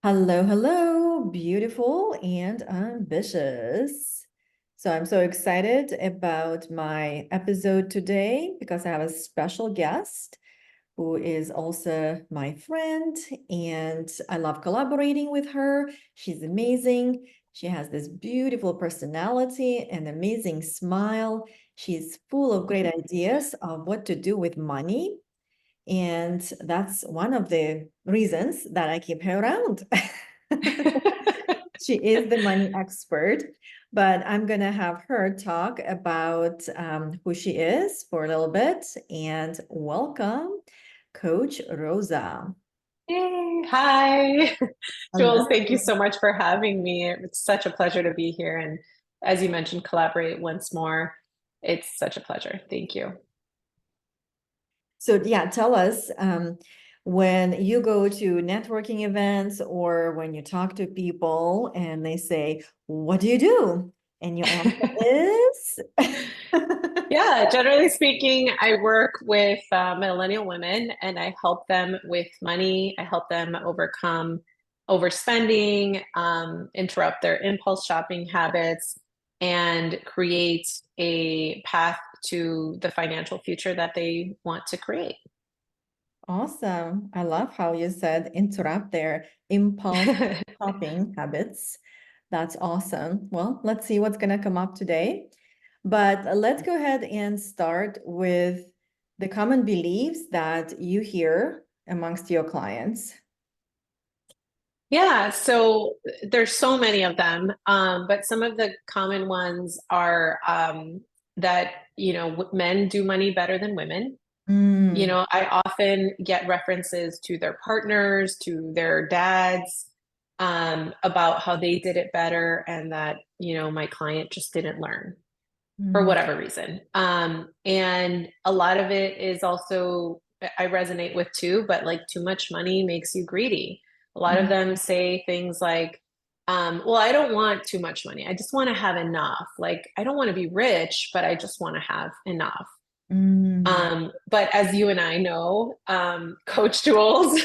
Hello, hello, beautiful and ambitious. So I'm so excited about my episode today because I have a special guest who is also my friend, and I love collaborating with her. She's amazing. She has this beautiful personality and amazing smile. She's full of great ideas of what to do with money. And that's one of the reasons that I keep her around. She is the money expert, but I'm going to have her talk about who she is for a little bit. And welcome, Coach Rosa. Yay. Hi, Hello. Jules. Thank you so much for having me. It's such a pleasure to be here. And as you mentioned, collaborate once more. It's such a pleasure. Thank you. So, yeah, tell us when you go to networking events or when you talk to people and they say, "What do you do?" And your answer is, Yeah, generally speaking, I work with millennial women and I help them with money. I help them overcome overspending, interrupt their impulse shopping habits, and create a path to the financial future that they want to create. Awesome. I love how you said interrupt their impulse shopping habits. That's awesome. Well, let's see what's going to come up today. But let's go ahead and start with the common beliefs that you hear amongst your clients. Yeah, so there's so many of them, but some of the common ones are that, men do money better than women. Mm, I often get references to their partners, to their dads, about how they did it better and that, my client just didn't learn for mm, whatever reason. And a lot of it is also, I resonate with too, but like too much money makes you greedy. A lot of mm, them say things like, well, I don't want too much money. I just want to have enough. Like, I don't want to be rich, but I just want to have enough. mm, But as you and I know, Coach Jules,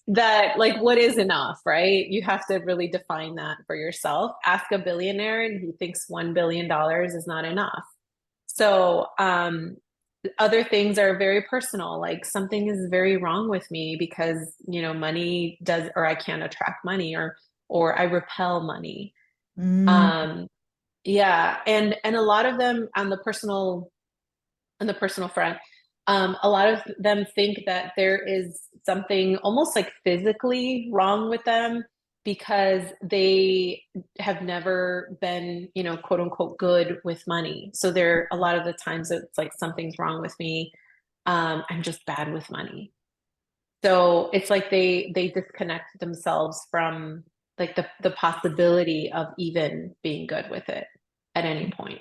that like what is enough, right? You have to really define that for yourself. Ask a billionaire and he thinks $1 billion is not enough. So other things are very personal, like something is very wrong with me because, money does, or I can't attract money, or I repel money. mm, Um, yeah, and a lot of them on the personal front, a lot of them think that there is something almost like physically wrong with them because they have never been, quote unquote, good with money. So there, a lot of the times it's like something's wrong with me. I'm just bad with money. So it's like they disconnect themselves from like the possibility of even being good with it at any point.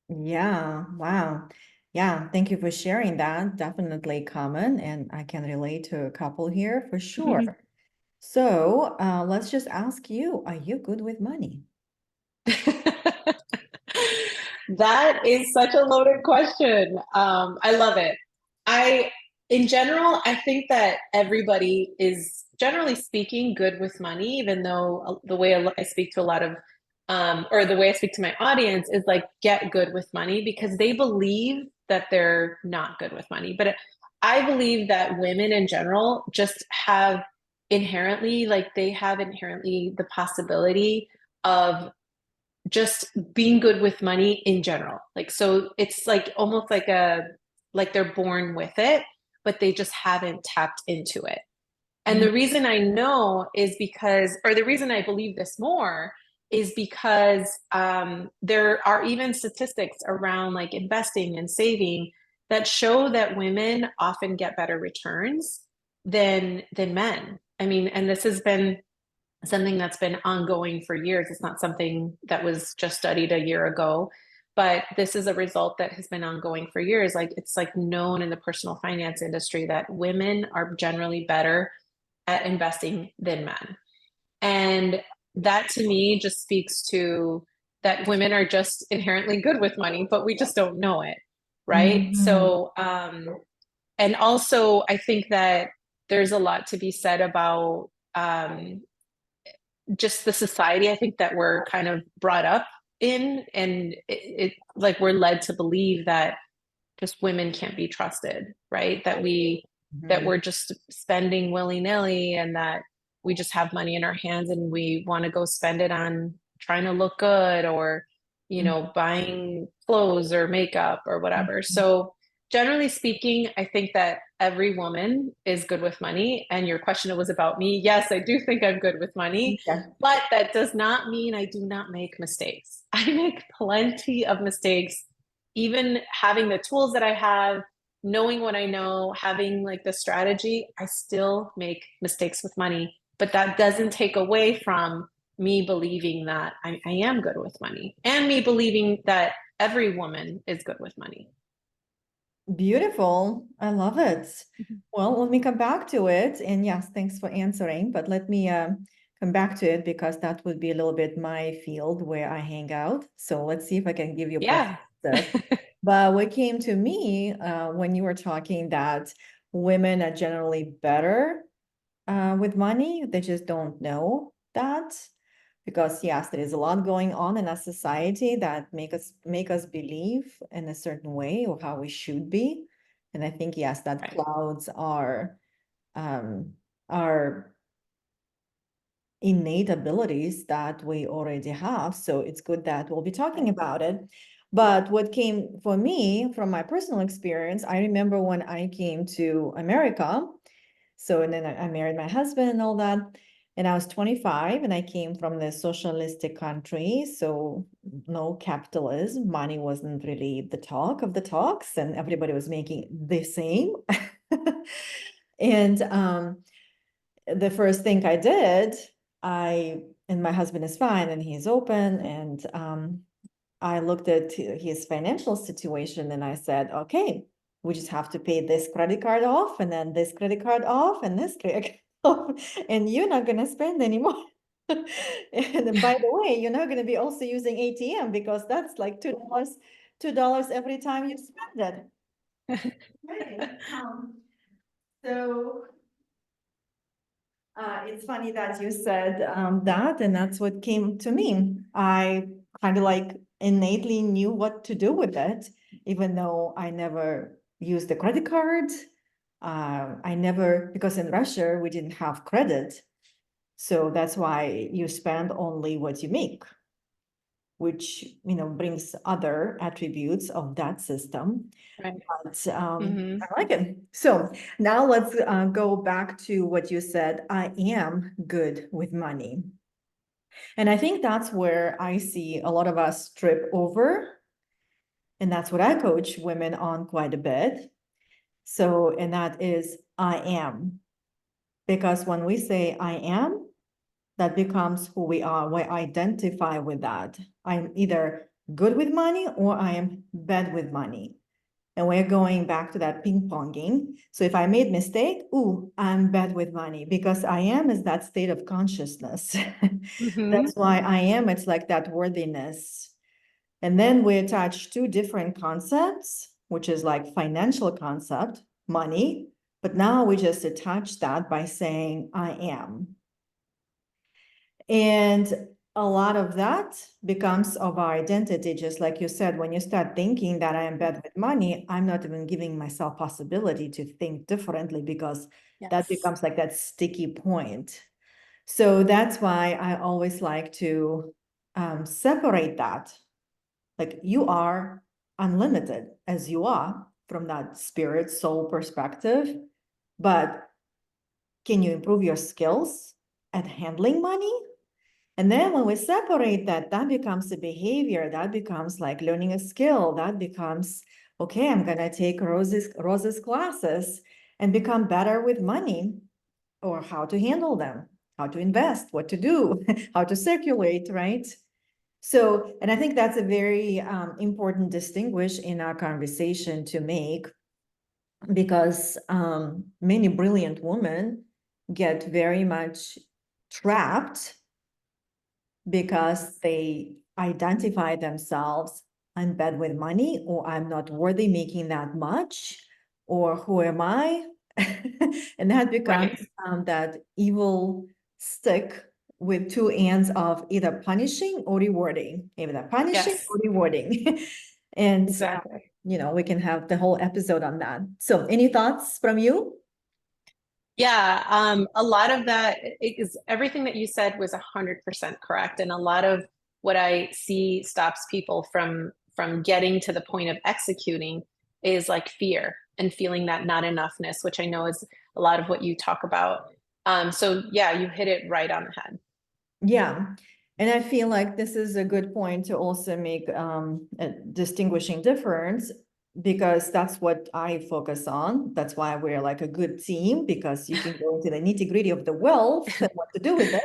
yeah, wow. Yeah, thank you for sharing that. Definitely common, and I can relate to a couple here for sure. So let's just ask you, are you good with money? That is such a loaded question. I love it. In general, I think that everybody is generally speaking good with money, even though the way I speak to a lot of, or the way I speak to my audience is like get good with money because they believe that they're not good with money. But I believe that women in general just have inherently, like they have inherently the possibility of just being good with money in general. Like, so it's like almost like they're born with it, but they just haven't tapped into it. And Mm, the reason I know is because, or the reason I believe this more is because there are even statistics around like investing and saving that show that women often get better returns than men. I mean, and this has been something that's been ongoing for years. It's not something that was just studied a year ago, but this is a result that has been ongoing for years. Like it's like known in the personal finance industry that women are generally better at investing than men. And that to me just speaks to that women are just inherently good with money, but we just don't know it. Right. mhm, And also I think that there's a lot to be said about just the society I think that we're kind of brought up in, and it like we're led to believe that just women can't be trusted, right? That Mhm. we're just spending willy-nilly, and that we just have money in our hands and we want to go spend it on trying to look good, or buying clothes or makeup or whatever. Mhm. So generally speaking, I think that every woman is good with money. And your question was about me. Yes, I do think I'm good with money, Okay. but that does not mean I do not make mistakes. I make plenty of mistakes, even having the tools that I have, knowing what I know, having like the strategy. I still make mistakes with money, but that doesn't take away from me believing that I am good with money, and me believing that every woman is good with money. Beautiful. I love it. Mhm. Well, let me come back to it. And yes, thanks for answering, but let me come back to it because that would be a little bit my field where I hang out. So let's see if I can give you Yeah. perspective. But what came to me when you were talking that women are generally better with money, they just don't know that. Because yes, there is a lot going on in our society that make us believe in a certain way or how we should be. And I think yes, that Right. clouds um our innate abilities that we already have. So it's good that we'll be talking about it. But what came for me from my personal experience, I remember when I came to America. So, and then I married my husband and all that. And I was 25 and I came from the socialistic country. So no capitalism, money wasn't really the talk of the talks, and everybody was making the same. And the first thing I did, and my husband is fine and he's open, and I looked at his financial situation and I said, okay, we just have to pay this credit card off and then this credit card off and this credit card off, and you're not going to spend anymore. And by the way, you're not going to be also using ATM because that's like $2 every time you spend it. Right. So it's funny that you said that, and that's what came to me. I kind of like innately knew what to do with it, even though I never used the credit card. I never, because in Russia, we didn't have credit. So that's why you spend only what you make, which, brings other attributes of that system. Right. But Hmm. I like it. So now let's go back to what you said. I am good with money. And I think that's where I see a lot of us trip over. And that's what I coach women on quite a bit. So, and that is I am. Because when we say I am, that becomes who we are. We identify with that. I'm either good with money or I am bad with money. And we're going back to that ping ponging. So if I made mistake, ooh, I'm bad with money because I am is that state of consciousness. Hmm. That's why I am, it's like that worthiness. And then we attach two different concepts, which is like financial concept, money. But now we just attach that by saying I am. And a lot of that becomes of our identity, just like you said, when you start thinking that I am bad with money, I'm not even giving myself possibility to think differently because that Yes. becomes like that sticky point. So that's why I always like to separate that. Like you are unlimited as you are from that spirit soul perspective, but can you improve your skills at handling money? And then when we separate that, that becomes a behavior, that becomes like learning a skill, that becomes, okay, I'm gonna take Rose's classes and become better with money or how to handle them, how to invest, what to do, how to circulate, right? So, and I think that's a very important distinguish in our conversation to make because many brilliant women get very much trapped because they identify themselves, I'm bad with money, or I'm not worthy making that much, or who am I? And that becomes Right. that evil stick with two ends of either punishing or rewarding, either punishing Yes, or rewarding. And, exactly. we can have the whole episode on that. So any thoughts from you? Yeah, a lot of that is everything that you said was 100% correct. And a lot of what I see stops people from getting to the point of executing is like fear and feeling that not enoughness, which I know is a lot of what you talk about. So yeah, you hit it right on the head. Yeah. And I feel like this is a good point to also make a distinguishing difference, because that's what I focus on. That's why we're like a good team, because you can go into the nitty-gritty of the wealth and what to do with it.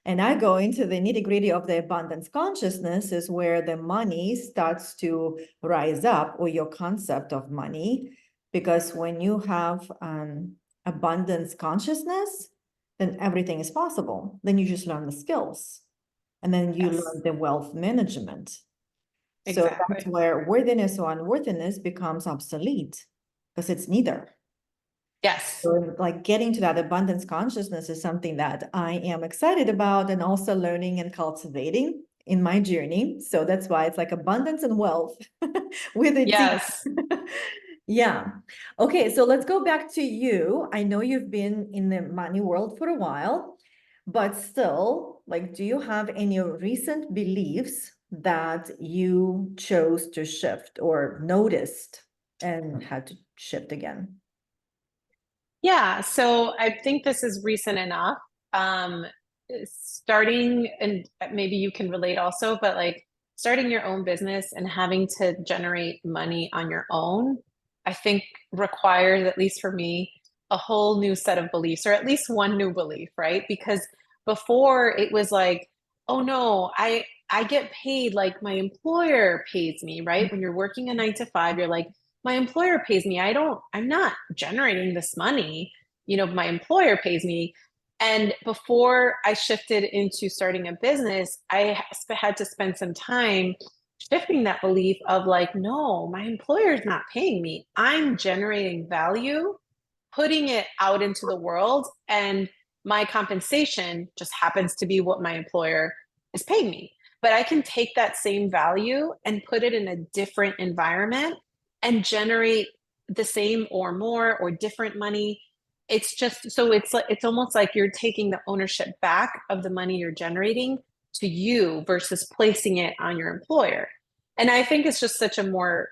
And I go into the nitty-gritty of the abundance consciousness, is where the money starts to rise up, or your concept of money. Because when you have abundance consciousness, then everything is possible. Then you just learn the skills, and then you Yes, learn the wealth management. So that's exactly. where worthiness or unworthiness becomes obsolete, because it's neither. Yes. So like getting to that abundance consciousness is something that I am excited about, and also learning and cultivating in my journey. So that's why it's like abundance and wealth with a T. Yes. Yeah. Okay, so let's go back to you. I know you've been in the money world for a while, but still, like, do you have any recent beliefs that you chose to shift or noticed and had to shift again? Yeah, so I think this is recent enough. Um, Starting, and maybe you can relate also, but like starting your own business and having to generate money on your own, I think requires, at least for me, a whole new set of beliefs, or at least one new belief, right? Because before it was like, oh no, I get paid like my employer pays me, right? When you're working a 9 to 5, you're like, my employer pays me. I'm not generating this money. My employer pays me. And before I shifted into starting a business, I had to spend some time shifting that belief of like, no, my employer's not paying me. I'm generating value, putting it out into the world, and my compensation just happens to be what my employer is paying me. But I can take that same value and put it in a different environment and generate the same or more or different money. It's just so it's almost like you're taking the ownership back of the money you're generating to you versus placing it on your employer. And I think it's just such a more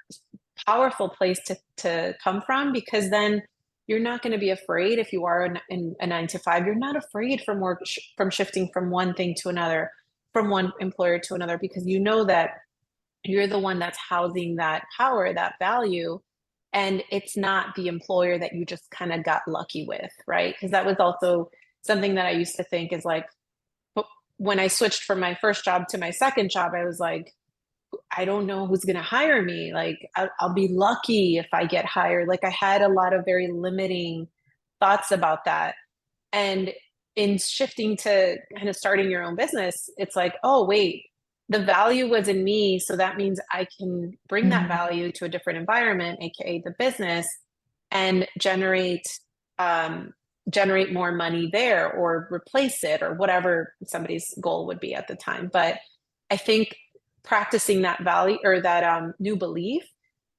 powerful place to come from, because then you're not going to be afraid. If you are in a 9 to 5, you're not afraid from shifting from one thing to another, from one employer to another, because you know that you're the one that's housing that power, that value. And it's not the employer that you just kind of got lucky with, right? Because that was also something that I used to think is like, when I switched from my first job to my second job, I was like, I don't know who's going to hire me. Like, I'll be lucky if I get hired. Like, I had a lot of very limiting thoughts about that. And in shifting to kind of starting your own business, it's like, oh, wait, the value was in me. So that means I can bring that Mhm. value to a different environment, AKA the business, and um, generate more money there, or replace it, or whatever somebody's goal would be at the time. But I think practicing that value, or that new belief,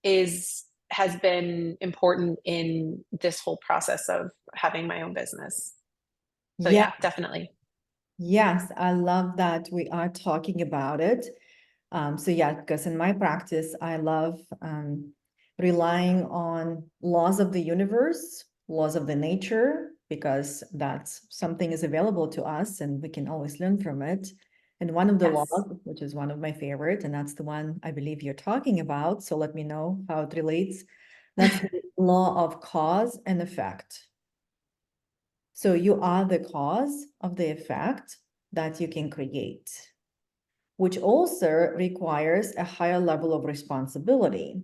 is has been important in this whole process of having my own business. So Yeah, yeah, definitely. yes, I love that we are talking about it. So yeah, because in my practice, I love relying on laws of the universe, laws of the nature, because that's something is available to us and we can always learn from it. And one of the Yes. laws, which is one of my favorite, and that's the one I believe you're talking about, so let me know how it relates. That's the law of cause and effect. So you are the cause of the effect that you can create, which also requires a higher level of responsibility.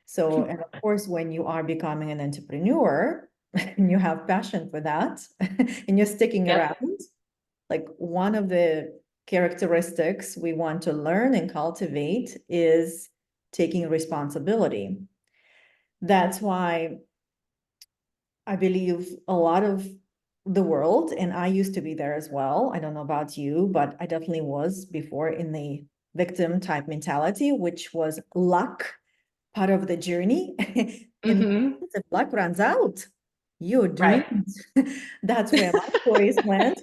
So, and of course, when you are becoming an entrepreneur and you have passion for that and you're sticking Yep. around, like one of the characteristics we want to learn and cultivate is taking responsibility. That's why I believe a lot of the world, and I used to be there as well. I don't know about you, but I definitely was before in the victim type mentality, which was luck part of the journey. And Hmm. if luck runs out, you're Right. doomed. That's where my stories went.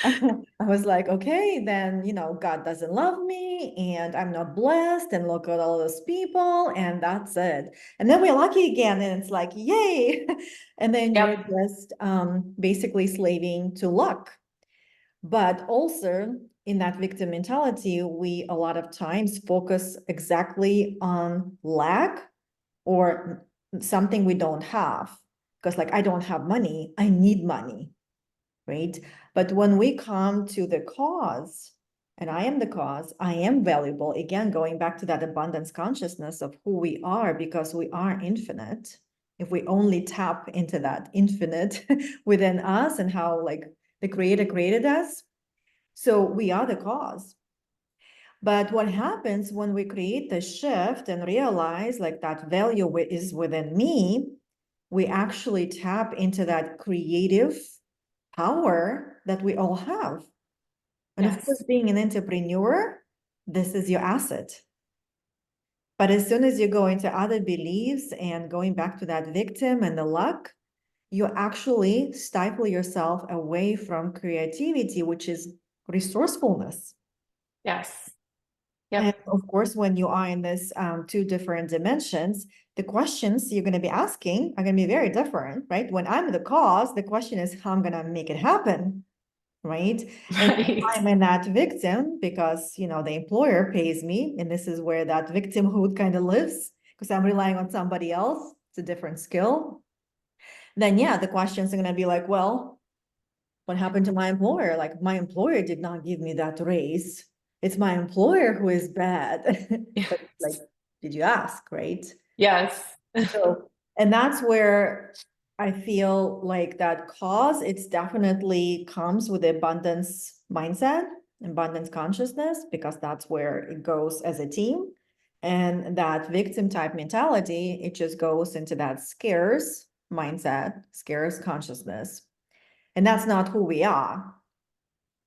I was like, okay, then, God doesn't love me and I'm not blessed. And look at all those people, and that's it. And then we're lucky again, and it's like, yay. And then you're Yep. just basically slaving to luck. But also in that victim mentality, we a lot of times focus exactly on lack or something we don't have. Because, like, I don't have money, I need money, right? But when we come to the cause, and I am the cause, I am valuable, again, going back to that abundance consciousness of who we are, because we are infinite. If we only tap into that infinite within us and how, like, the creator created us, so we are the cause. But what happens when we create the shift and realize like that value is within me, we actually tap into that creative power that we all have. And of course, Yes. being an entrepreneur, this is your asset. But as soon as you go into other beliefs and going back to that victim and the luck, you actually stifle yourself away from creativity, which is resourcefulness. Yes. And Yep. of course, when you are in this two different dimensions, the questions you're going to be asking are going to be very different, right? When I'm the cause, the question is how I'm going to make it happen, right? And Right. I'm in that victim because, the employer pays me, and this is where that victimhood kind of lives because I'm relying on somebody else. It's a different skill. Then, yeah, the questions are going to be like, well, what happened to my employer? Like, my employer did not give me that raise. It's my employer who is bad. But like, Yes. did you ask, right? Yes. So, and that's where I feel like that cause, it's definitely comes with the abundance mindset, abundance consciousness, because that's where it goes as a team. And that victim type mentality, it just goes into that scarce mindset, scarce consciousness. And that's not who we are,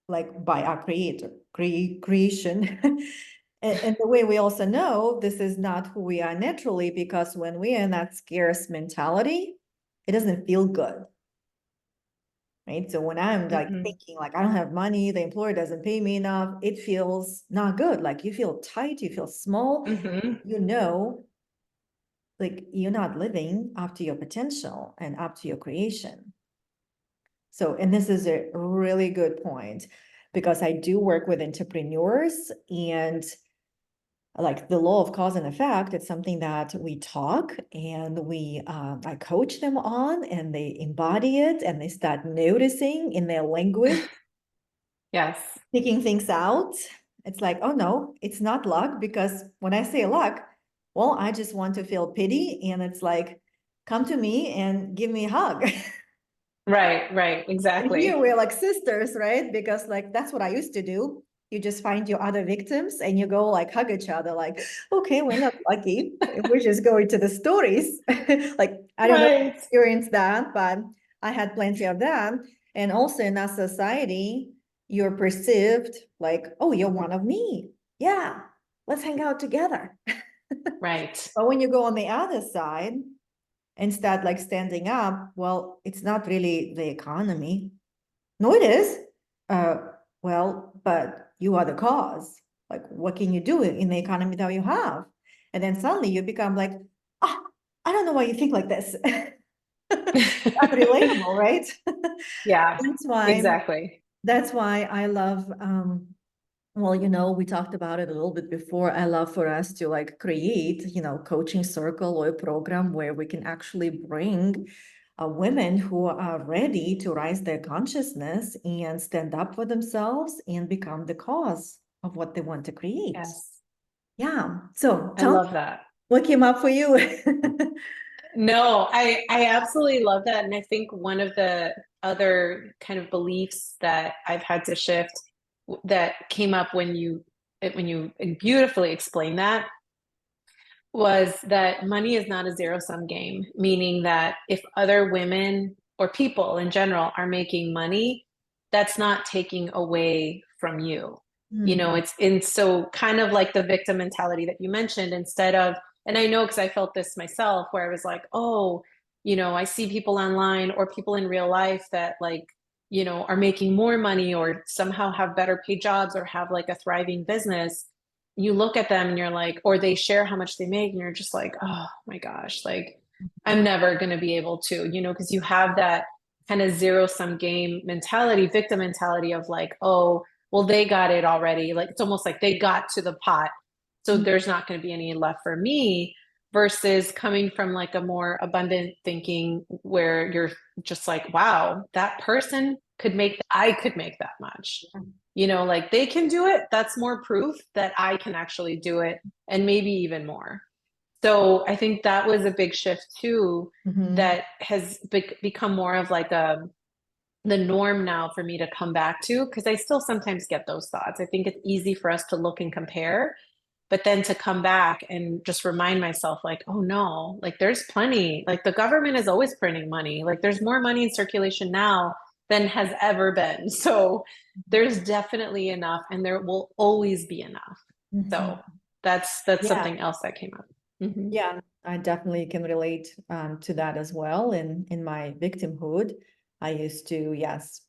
like by our creator, creation. And the way we also know this is not who we are naturally, because when we are in that scarce mentality, it doesn't feel good, right? So when I'm like Hmm. thinking like I don't have money, the employer doesn't pay me enough, it feels not good. Like you feel tight, you feel small, Hmm. you know, like you're not living up to your potential and up to your creation. So, and this is a really good point because I do work with entrepreneurs, and like the law of cause and effect, it's something that we talk and I coach them on, and they embody it and they start noticing in their language, Yes. picking things out. It's like, oh no, it's not luck, because when I say luck, well, I just want to feel pity, and it's like, come to me and give me a hug. Right. Right. And here Exactly. we're like sisters, right? Because like that's what I used to do. You just find your other victims and you go like hug each other, like, okay, we're not lucky. We're just going to the stories. Like, I don't know if you Right. experienced that, but I had plenty of them. And also in our society, you're perceived like, oh, you're one of me. Yeah, let's hang out together. Right. But when you go on the other side, instead like standing up, well, it's not really the economy. No, it is. Uh, well, but you are the cause. Like, what can you do in the economy that you have? And then suddenly you become like, ah, I don't know why you think like this. Unrelatable, right? Yeah. That's why, Exactly. that's why I love, well, we talked about it a little bit before. I love for us to like create, coaching circle or a program where we can actually bring women who are ready to rise their consciousness and stand up for themselves and become the cause of what they want to create. Yes. Yeah. So I tell me love that. what came up for you. No, I absolutely love that. And I think one of the other kind of beliefs that I've had to shift that came up when you beautifully explained that was that money is not a zero sum game, meaning that if other women or people in general are making money, that's not taking away from you. You know, Mhm. it's in so kind of like the victim mentality that you mentioned, instead of, and I know because I felt this myself where I was like, oh, you know, I see people online or people in real life that like, you know, are making more money or somehow have better paid jobs or have like a thriving business. You look at them and you're like, or they share how much they make and you're just like, oh my gosh, like I'm never going to be able to, you know, because you have that kind of zero sum game mentality, victim mentality of like, oh, well, they got it already. Like it's almost like they got to the pot. So there's not going to be any left for me, versus coming from like a more abundant thinking where you're just like, wow, that person could make, I could make that much. You know, like they can do it. That's more proof that I can actually do it, and maybe even more. So I think that was a big shift too, Mhm. that has become more of like the norm now for me to come back to, because I still sometimes get those thoughts. I think it's easy for us to look and compare, but then to come back and just remind myself like, oh no, like there's plenty, like the government is always printing money, like there's more money in circulation now than has ever been. So there's definitely enough, and there will always be enough. So Mhm. that's Yeah, something else that came up. Mhm. yeah, I definitely can relate to that as well. In my victimhood, I used to, yes,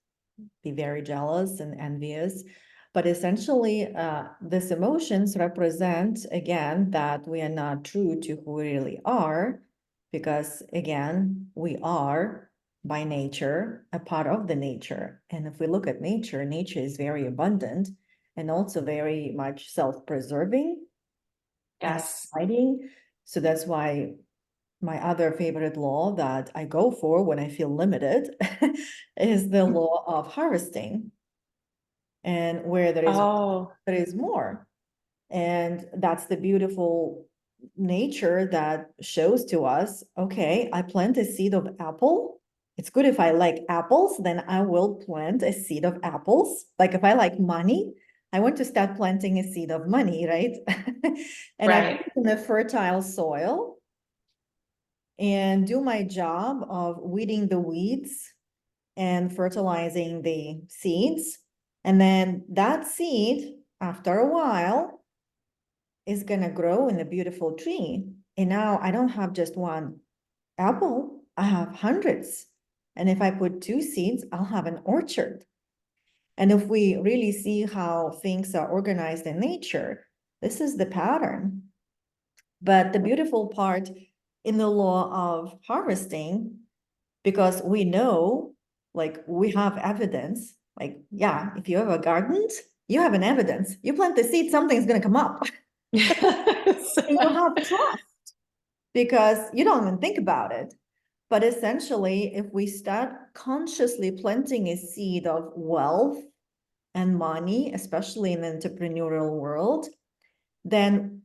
be very jealous and envious. But essentially, these emotions represent, again, that we are not true to who we really are, because, again, we are by nature a part of the nature. And if we look at nature, nature is very abundant and also very much self-preserving and Yes. exciting. So that's why my other favorite law that I go for when I feel limited is the law of harvesting. And where Oh, there is more. And that's the beautiful nature that shows to us, okay, I plant a seed of apple. It's good if I like apples, then I will plant a seed of apples. Like if I like money, I want to start planting a seed of money, right? And I put right. it in a fertile soil and do my job of weeding the weeds and fertilizing the seeds. And then that seed, after a while, is going to grow in a beautiful tree. And now I don't have just one apple, I have hundreds. And if I put two seeds, I'll have an orchard. And if we really see how things are organized in nature, this is the pattern. But the beautiful part in the law of harvesting, because we know, like we have evidence, like, yeah, if you have a garden, you have an evidence. You plant the seed, something's going to come up. Yes. And you have trust because you don't even think about it. But essentially, if we start consciously planting a seed of wealth and money, especially in the entrepreneurial world, then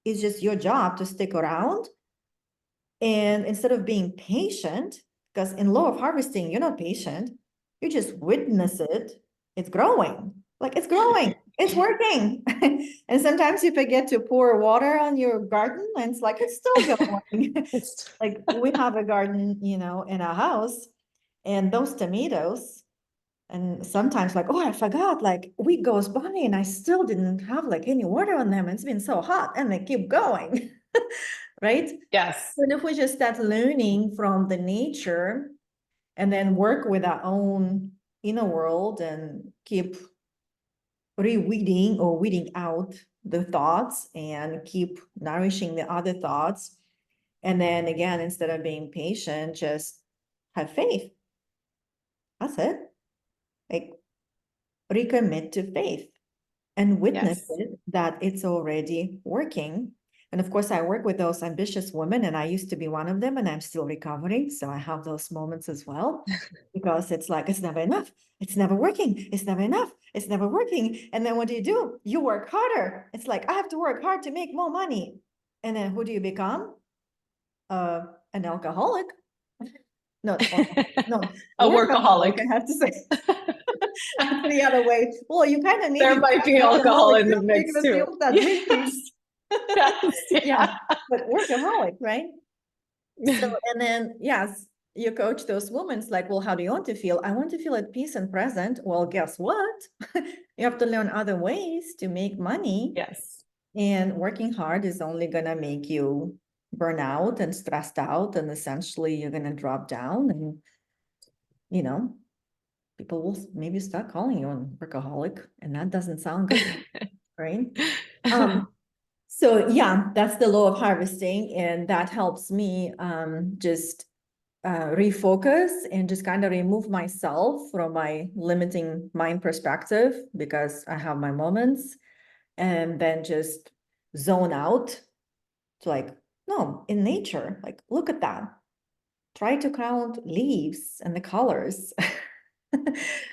it's just your job to stick around. And instead of being patient, because in law of harvesting, you're not patient, you just witness it. It's growing, like it's growing, it's working. And sometimes you forget to pour water on your garden, and it's like it's still going. It's Like we have a garden, you know, in our house, and those tomatoes, and sometimes like, oh, I forgot, like a week goes by and I still didn't have like any water on them. It's been so hot, and they keep going, right? yes. And if we just start learning from the nature and then work with our own inner world and keep re-weeding or weeding out the thoughts and keep nourishing the other thoughts. And then again, instead of being patient, just have faith. That's it. Like recommit to faith and witness Yes. it that it's already working. And of course, I work with those ambitious women, and I used to be one of them, and I'm still recovering. So I have those moments as well, because it's like, it's never enough. It's never working. It's never enough. It's never working. And then what do? You work harder. It's like, I have to work hard to make more money. And then who do you become? An alcoholic. Not, no, A workaholic, workaholic. I have to say. The other way. Well, you kind of need There to be might be an alcohol alcoholic in the too, mix because too. you start drinking. Yes. Yes. Yeah, Yeah. but workaholic, right? So, and then, yes, you coach those women, it's like, well, how do you want to feel? I want to feel at peace and present. Well, guess what? You have to learn other ways to make money. Yes. And working hard is only gonna make you burn out and stressed out, and essentially you're gonna drop down, and you know, people will maybe start calling you a workaholic, and that doesn't sound good, right? So yeah, that's the law of harvesting, and that helps me just refocus and just kind of remove myself from my limiting mind perspective, because I have my moments, and then just zone out to like, no, in nature, like, look at that. Try to count leaves and the colors.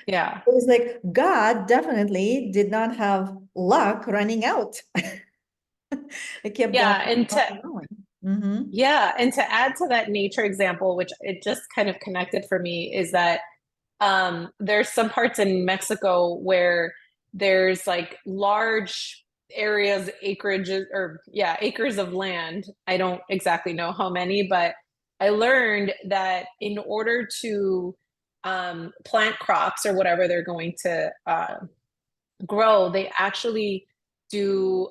Yeah. It was like, God definitely did not have luck running out. It kept going, Yeah. And to, going, going. Mm-hmm. yeah. And to add to that nature example, which it just kind of connected for me, is that there's some parts in Mexico where there's like large areas, acreages, or yeah, acres of land. I don't exactly know how many, but I learned that in order to plant crops or whatever they're going to grow, they actually do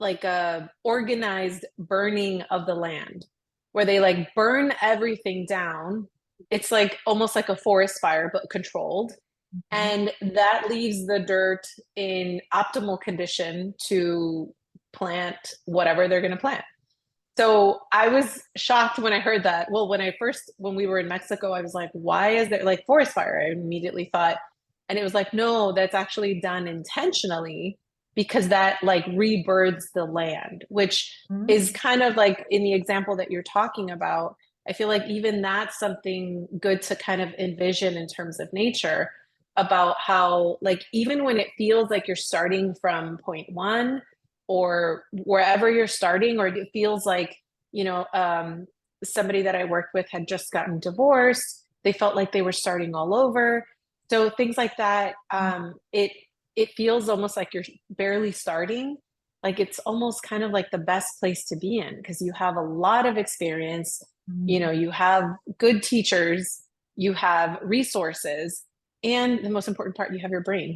like a organized burning of the land where they like burn everything down. It's like almost like a forest fire, but controlled. And that leaves the dirt in optimal condition to plant whatever they're going to plant. So I was shocked when I heard that. Well, when we were in Mexico, I was like, why is there like forest fire? I immediately thought, and it was like, no, that's actually done intentionally because that like rebirths the land, which is Mm-hmm. kind of like in the example that you're talking about. I feel like even that's something good to kind of envision in terms of nature about how, like, even when it feels like you're starting from point one or wherever you're starting, or it feels like, somebody that I worked with had just gotten divorced. They felt like they were starting all over. So things like that, it feels almost like you're barely starting. Like it's almost kind of like the best place to be in because you have a lot of experience. Mm-hmm. You have good teachers, you have resources, and the most important part, you have your brain.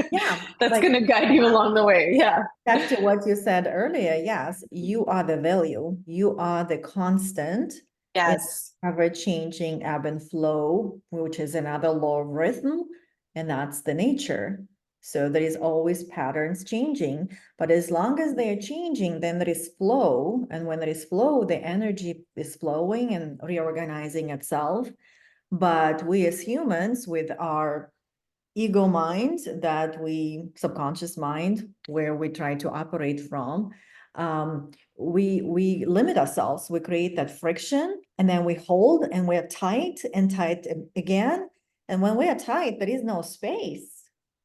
Yeah, That's like going to guide you along the way. Yeah. back to what you said earlier. Yes, you are the value. You are the constant in Yes. ever-changing ebb and flow, which is another law of rhythm, and that's the nature. So there is always patterns changing, but as long as they are changing, then there is flow. And when there is flow, the energy is flowing and reorganizing itself. But we as humans, with our ego mind, that we subconscious mind, where we try to operate from, we limit ourselves. We create that friction, and then we hold, and we're tight and tight again. And when we are tight, there is no space.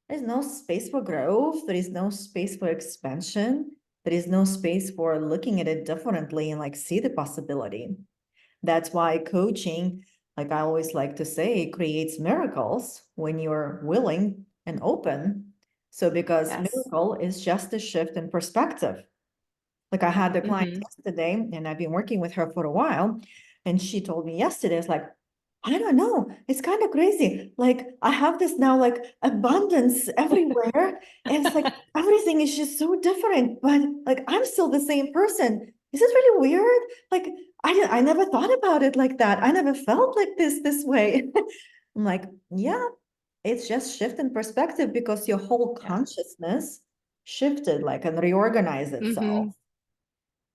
There's no space for growth. There is no space for expansion. There is no space for looking at it differently and like see the possibility. That's why coaching, like I always like to say, creates miracles when you're willing and open. So because Yes. miracle is just a shift in perspective. Like I had a client Hmm. yesterday, and I've been working with her for a while, and she told me yesterday, it's like, I don't know, it's kind of crazy. Like I have this now like abundance everywhere, and it's like everything is just so different, but like I'm still the same person. Is this really weird? Like I never thought about it like that. I never felt like this way. I'm like, yeah, it's just shift in perspective because your whole Yeah. consciousness shifted like and reorganized itself. Hmm.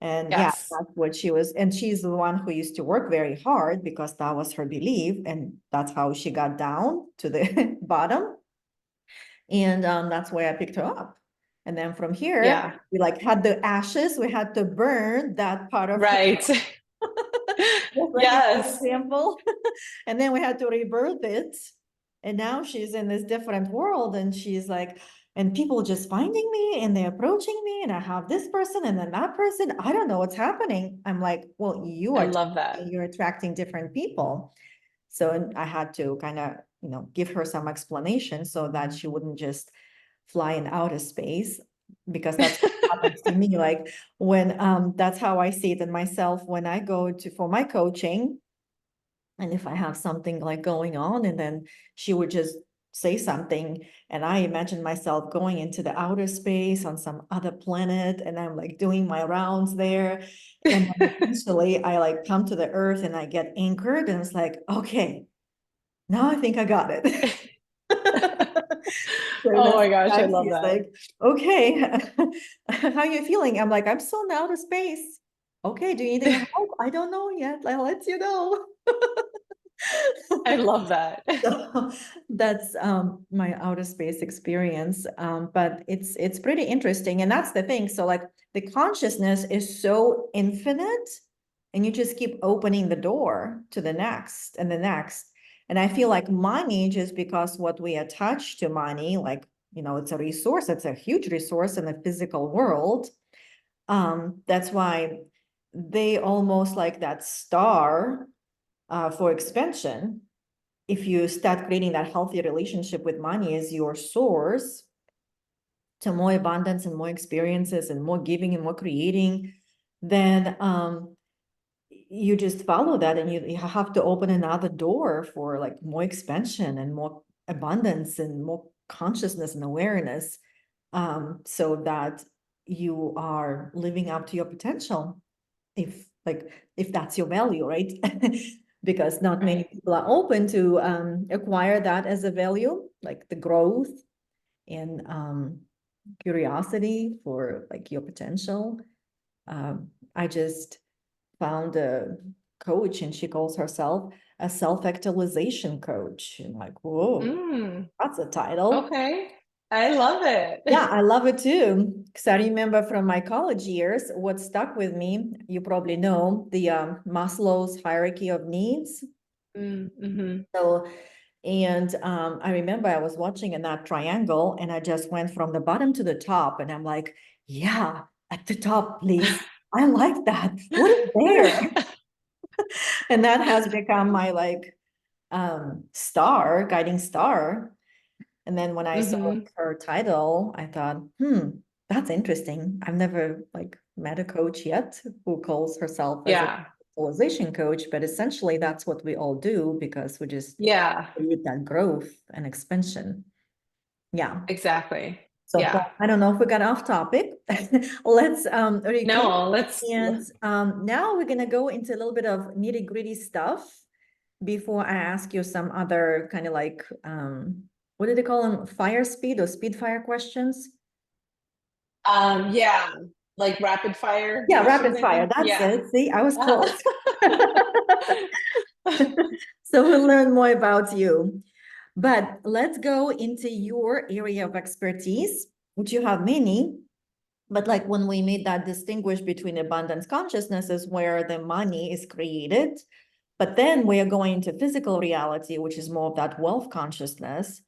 And yeah, Yes. that's what she was. And she's the one who used to work very hard because that was her belief. And that's how she got down to the bottom. And that's why I picked her up. And then from here, Yeah. we like had the ashes, we had to burn that part of her, Right. just like in that Yes. example. And then we had to rebirth it. And now she's in this different world, and she's like, and people just finding me and they're approaching me, and I have this person and then that person. I don't know what's happening. I'm like, well, I love that. you're attracting different people. So I had to kind of, give her some explanation so that she wouldn't just fly in outer space, because that's what happens to me. Like when that's how I see it in myself when I go to for my coaching. And if I have something like going on, and then she would just say something, and I imagine myself going into the outer space on some other planet, and I'm like doing my rounds there. And then eventually I like come to the earth and I get anchored, and it's like, okay, now I think I got it. So Oh that's my gosh, I sometimes love he's that. like, okay, how you feeling? I'm like, I'm still in outer space. Okay, do you need any help? I don't know yet. I'll let you know. I love that. So that's my outer space experience. But it's pretty interesting. And that's the thing. So like the consciousness is so infinite, and you just keep opening the door to the next and the next. And I feel like money, just because what we attach to money, like, it's a resource, it's a huge resource in the physical world. That's why they almost like that star for expansion. If you start creating that healthy relationship with money as your source to more abundance and more experiences and more giving and more creating, then you just follow that, and you have to open another door for like more expansion and more abundance and more consciousness and awareness, so that you are living up to your potential, if like if that's your value, right? Because not many Right. people are open to acquire that as a value, like the growth and curiosity for like your potential. I just found a coach, and she calls herself a self-actualization coach. And like, whoa, Mm, that's a title. okay. I love Yeah, it. I love it too. Because I remember from my college years, what stuck with me, you probably know the Maslow's hierarchy of needs. Mm-hmm. So, and I remember I was watching in that triangle, and I just went from the bottom to the top, and I'm like, yeah, at the top, please. I like that. What is there? And that has become my like star, guiding star. And then when I saw Mm-hmm. her title, I thought, that's interesting. I've never like met a coach yet who calls herself as a Yeah. visualization coach, but essentially that's what we all do, because we just Yeah, create that growth and expansion. Yeah. exactly. So Yeah. I don't know if we got off topic. Let's recoup. No, let's And now we're gonna go into a little bit of nitty-gritty stuff before I ask you some other kind of like what do they call them? Fire speed or speed fire questions? yeah, like rapid fire Yeah, questions, rapid I fire. think. That's Yeah. it. See, I was Uh-huh. close. So we'll learn more about you. But let's go into your area of expertise, which you have many. But like when we made that distinguish between abundance consciousness is where the money is created. But then we are going to physical reality, which is more of that wealth consciousness.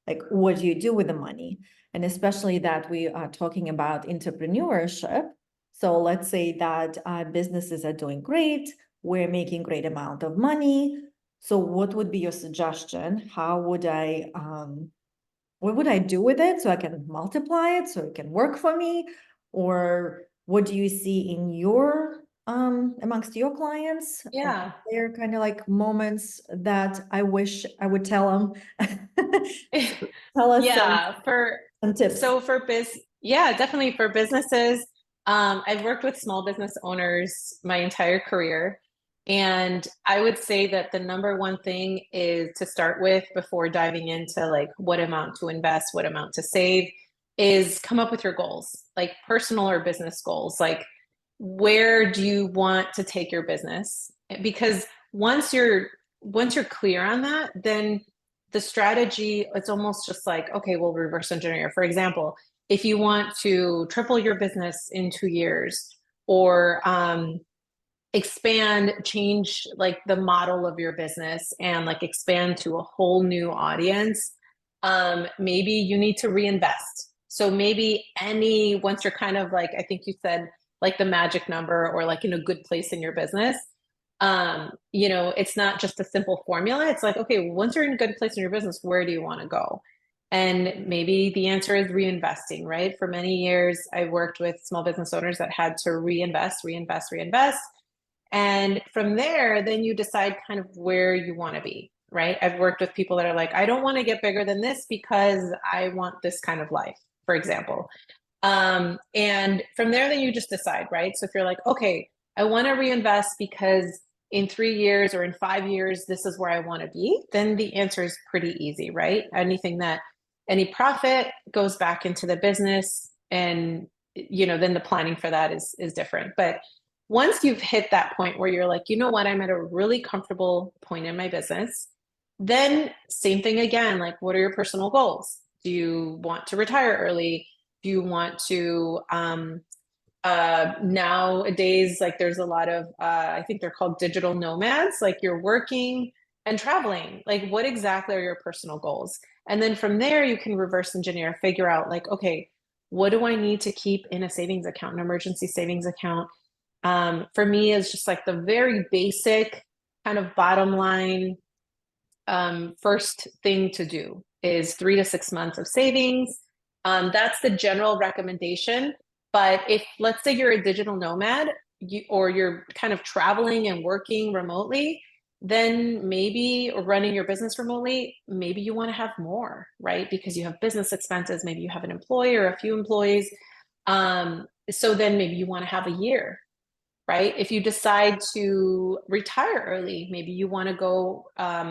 Like, what do you do with the money? And especially that we are talking about entrepreneurship. So let's say that businesses are doing great, we're making great amount of money. So what would be your suggestion? How would what would I do with it so I can multiply it so it can work for me? Or what do you see in your amongst your clients? Yeah. They're kind of like moments that I wish I would tell them. So tell us Yeah, some tips. yeah, definitely for businesses. I've worked with small business owners my entire career. And I would say that the number one thing is to start with before diving into like what amount to invest, what amount to save, is come up with your goals, like personal or business goals. Like, where do you want to take your business? Because once you're clear on that, then the strategy, it's almost just like, okay, we'll reverse engineer. For example, if you want to triple your business in 2 years, or expand, change like the model of your business and like expand to a whole new audience, maybe you need to reinvest. So maybe once you're kind of like, I think you said like the magic number, or like in a good place in your business, it's not just a simple formula. It's like, okay, once you're in a good place in your business, where do you want to go? And maybe the answer is reinvesting, right? For many years, I worked with small business owners that had to reinvest, reinvest, reinvest. And from there, then you decide kind of where you want to be, right? I've worked with people that are like, I don't want to get bigger than this because I want this kind of life, for example. And from there, then you just decide, right? So if you're like, okay, I want to reinvest because in 3 years or in 5 years, this is where I want to be, then the answer is pretty easy, right? Anything that any profit goes back into the business, and then the planning for that is different. But once you've hit that point where you're like, you know what, I'm at a really comfortable point in my business, then same thing again, like what are your personal goals? Do you want to retire early? Do you want to nowadays, like there's a lot of I think they're called digital nomads, like you're working and traveling. Like what exactly are your personal goals? And then from there you can reverse engineer, figure out like, okay, what do I need to keep in a savings account, an emergency savings account? For me, is just like the very basic kind of bottom line. First thing to do is 3 to 6 months of savings. That's the general recommendation. But if, let's say, you're a digital nomad, or you're kind of traveling and working remotely, then maybe, or running your business remotely, maybe you want to have more, right? Because you have business expenses, maybe you have an employee or a few employees. So then maybe you want to have a year, right? If you decide to retire early, maybe you want to go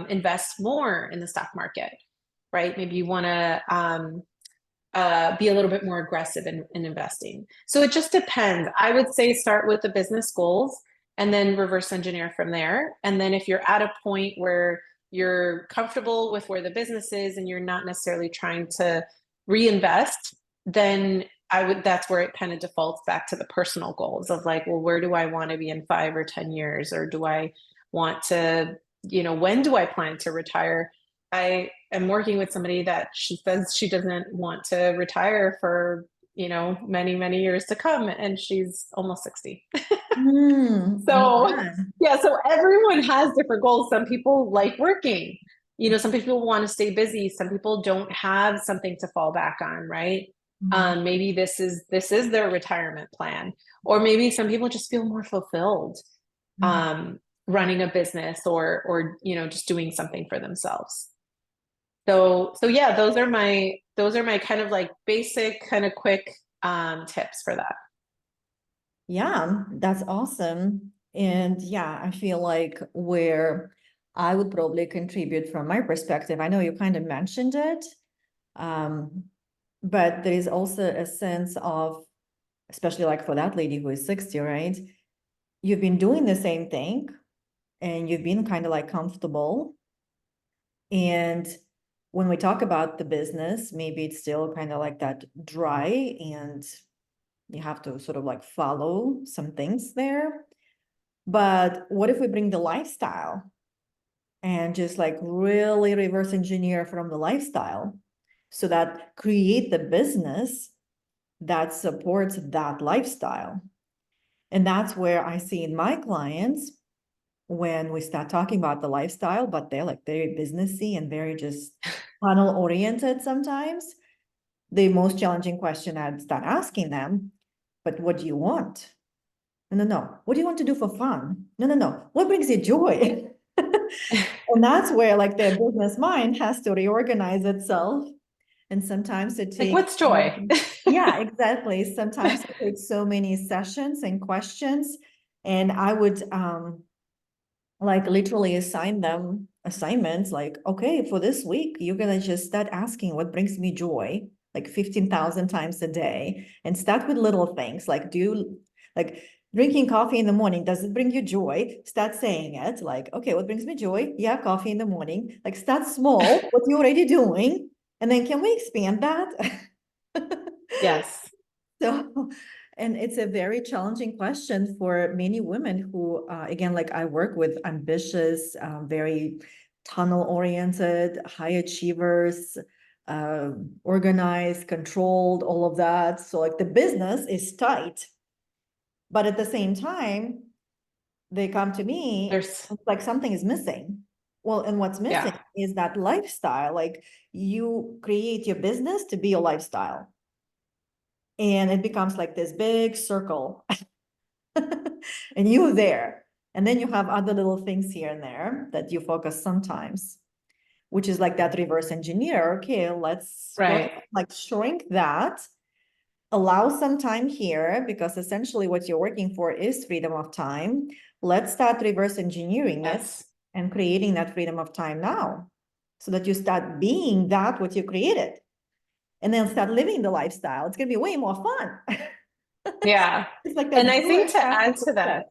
invest more in the stock market, right? Maybe you want to be a little bit more aggressive in investing. So it just depends. I would say start with the business goals and then reverse engineer from there. And then if you're at a point where you're comfortable with where the business is and you're not necessarily trying to reinvest, then that's where it kind of defaults back to the personal goals of like, well, where do I want to be in 5 or 10 years? Or do I want to, when do I plan to retire? I am working with somebody that she says she doesn't want to retire for, many, many years to come. And she's almost 60. Oh So, my God. yeah, so everyone has different goals. Some people like working, some people want to stay busy. Some people don't have something to fall back on, right? Mhm. Maybe this is their retirement plan, or maybe some people just feel more fulfilled Mhm. running a business, or just doing something for themselves. So yeah, those are my kind of like basic, kind of quick tips for that. Yeah, that's awesome. And yeah, I feel like where I would probably contribute from my perspective, I know you kind of mentioned it, um, but there is also a sense of, especially like for that lady who is 60, right? You've been doing the same thing and you've been kind of like comfortable. And when we talk about the business, maybe it's still kind of like that dry and you have to sort of like follow some things there. But what if we bring the lifestyle and just like really reverse engineer from the lifestyle so that create the business that supports that lifestyle? And that's where I see in my clients when we start talking about the lifestyle, but they're like very businessy and very just funnel oriented sometimes. The most challenging question I'd start asking them, but what do you want? No, no, no. What do you want to do for fun? No, no, no. What brings you joy? And that's where like their business mind has to reorganize itself. And sometimes it Like, takes, what's joy? yeah, exactly. Sometimes it takes so many sessions and questions. And I would like literally assign them assignments like, okay, for this week, you're gonna just start asking what brings me joy, like 15,000 times a day, and start with little things like, do you like drinking coffee in the morning, does it bring you joy? Start saying it like, okay, what brings me joy? Yeah, coffee in the morning. Like start small, what you're already doing, and then can we expand that? Yes. So, and it's a very challenging question for many women who, again, like I work with ambitious, very tunnel oriented, high achievers, organized, controlled, all of that. So like the business is tight, but at the same time, they come to me, There's, it's like something is missing. Well, and what's missing yeah. is that lifestyle. Like you create your business to be a lifestyle. And it becomes like this big circle and you're there. And then you have other little things here and there that you focus sometimes, which is like that reverse engineer. Okay, let's go Right. like shrink that, allow some time here, because essentially what you're working for is freedom of time. Let's start reverse engineering it Yes. and creating that freedom of time now, so that you start being that what you created, and then start living the lifestyle. It's gonna be way more fun. Yeah. It's like And that I think good to after add to that,